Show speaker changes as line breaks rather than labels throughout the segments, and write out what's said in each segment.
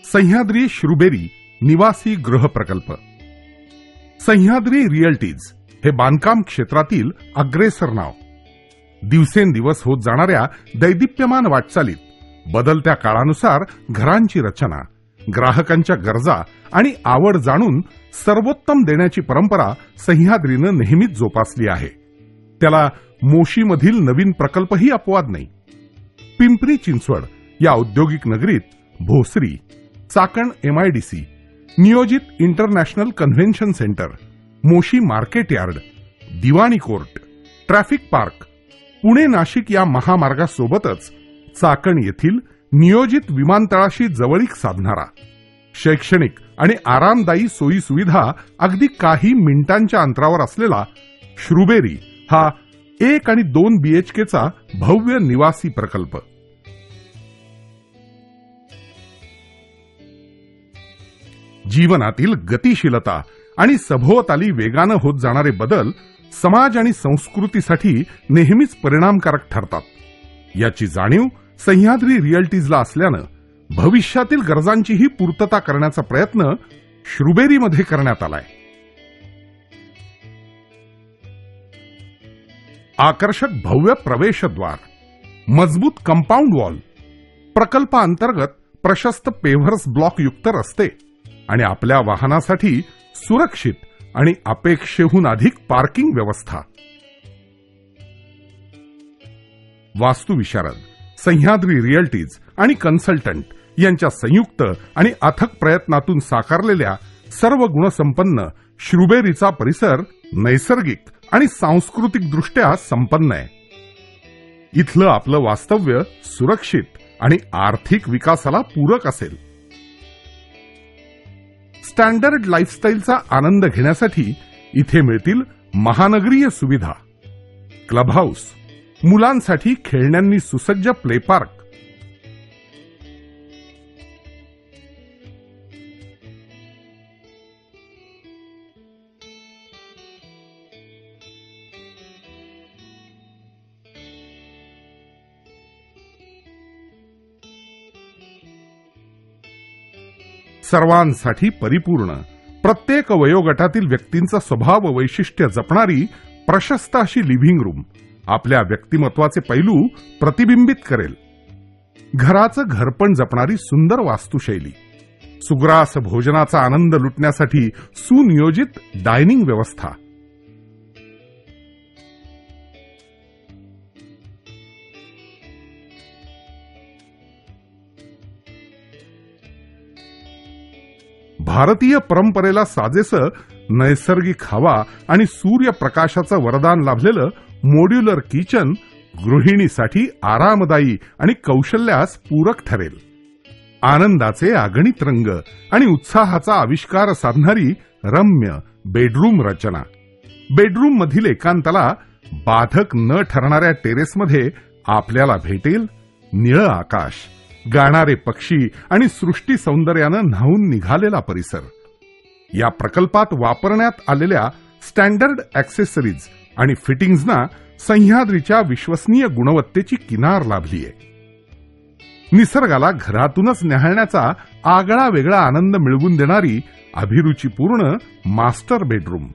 सह्याद्री श्रुबेरी निवासी गृह प्रकल्प. सह्याद्री रिअल्टीज हे बांधकाम क्षेत्रातील अग्रेसर नाव. दिवसेंदिवस होत जाणाऱ्या दैदिप्यमान वाटचालीत बदलत्या काळानुसार घरांची रचना, ग्राहकांच्या गरजा आणि आवड जाणून सर्वोत्तम देण्याची परंपरा सह्याद्रीनं नेहमीच जोपासली आहे. त्याला मोशीमधील नवीन प्रकल्पही अपवाद नाही. पिंपरी चिंचवड या औद्योगिक नगरीत भोसरी, चाकण MIDC, नियोजित international convention centre, Moshi market yard, दिवाणी court, traffic park, Pune Nashik या महामार्गासोबतच चाकण येथील नियोजित विमानतळाशी जवळीक साधणारा, शैक्षणिक आणि आरामदायी सोयी सुविधा अगदी काही मिनिटांच्या अंतरावर असलेला श्रुबेरी हा 1 आणि 2 BHKचा भव्य निवासी प्रकल्प. जीवनातील गतिशीलता आणि सभोवताली वेगानं होत जाणारे बदल समाज आणि संस्कृतीसाठी नेहमीच परिणामकारक ठरतात. याची जाणीव सह्याद्री रिअल्टीजला असल्यानं भविष्यातील गरजांचीही पूर्तता करण्याचा प्रयत्न श्रुबेरीमध्ये करण्यात आलाय. आकर्षक भव्य प्रवेशद्वार, मजबूत कंपाऊंड वॉल, प्रकल्पाअंतर्गत प्रशस्त पेव्हर्स ब्लॉक युक्त रस्ते आणि आपल्या वाहनासाठी सुरक्षित आणि अपेक्षेहून अधिक पार्किंग व्यवस्था. वास्तुविशारद, सह्याद्री रिअल्टीज आणि कन्सल्टंट यांच्या संयुक्त आणि अथक प्रयत्नातून साकारलेल्या सर्व गुणसंपन्न श्रुबेरीचा परिसर नैसर्गिक आणि सांस्कृतिक दृष्ट्या संपन्न आहे. इथलं आपलं वास्तव्य सुरक्षित आणि आर्थिक विकासाला पूरक असेल. स्टँडर्ड लाईफस्टाईलचा आनंद घेण्यासाठी इथे मिळतील महानगरीय सुविधा, क्लब हाऊस, मुलांसाठी खेळण्यांनी सुसज्ज प्ले पार्क, सर्वांसाठी परिपूर्ण, प्रत्येक वयोगटातील व्यक्तींचा स्वभाव वैशिष्ट्य जपणारी प्रशस्त अशी लिव्हिंग रूम आपल्या व्यक्तिमत्वाचे पैलू प्रतिबिंबित करेल. घराचं घरपण जपणारी सुंदर वास्तुशैली, सुग्रास भोजनाचा आनंद लुटण्यासाठी सुनियोजित डायनिंग व्यवस्था, भारतीय परंपरेला साजेसं नैसर्गिक हवा आणि सूर्यप्रकाशाचं वरदान लाभलेलं मॉड्युलर किचन गृहिणीसाठी आरामदायी आणि कौशल्यास पूरक ठरेल. आनंदाचे अगणित रंग आणि उत्साहाचा आविष्कार साधणारी रम्य बेडरूम रचना. बेडरूम मधील एकांताला बाधक न ठरणाऱ्या टेरेसमध्ये आपल्याला भेटेल निळं आकाश, गाणारे पक्षी आणि सृष्टी सौंदर्यानं न्हावून निघालेला परिसर. या प्रकल्पात वापरण्यात आलेल्या स्टँडर्ड ॲक्सेसरीज आणि फिटिंग्जना सह्याद्रीच्या विश्वसनीय गुणवत्तेची किनार लाभली आहे. निसर्गाला घरातूनच न्याहाळण्याचा आगळा वेगळा आनंद मिळवून देणारी अभिरुचीपूर्ण मास्टर बेडरूम.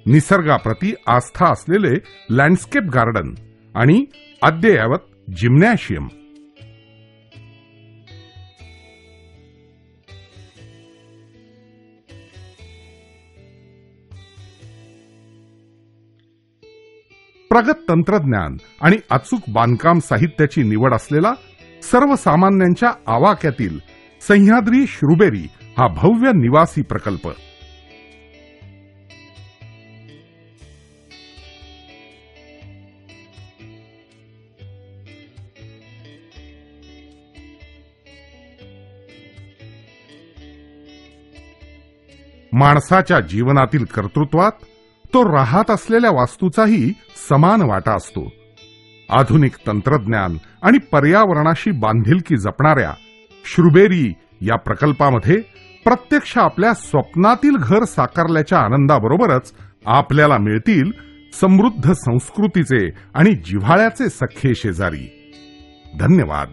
निसर्गाप्रती आस्था असलेले लँडस्केप गार्डन आणि अद्ययावत जिम्नॅशियम. प्रगत तंत्रज्ञान आणि अचूक बांधकाम साहित्याची निवड असलेला सर्वसामान्यांच्या आवाक्यातील सह्याद्री श्रुबेरी हा भव्य निवासी प्रकल्प. माणसाच्या जीवनातील कर्तृत्वात तो राहत असलेल्या वास्तूचाही समान वाटा असतो. आधुनिक तंत्रज्ञान आणि पर्यावरणाशी बांधिलकी जपणाऱ्या श्रुबेरी या प्रकल्पामध्ये प्रत्यक्ष आपल्या स्वप्नातील घर साकारल्याच्या आनंदाबरोबरच आपल्याला मिळतील समृद्ध संस्कृतीचे आणि जिव्हाळ्याचे सख्खे शेजारी. धन्यवाद.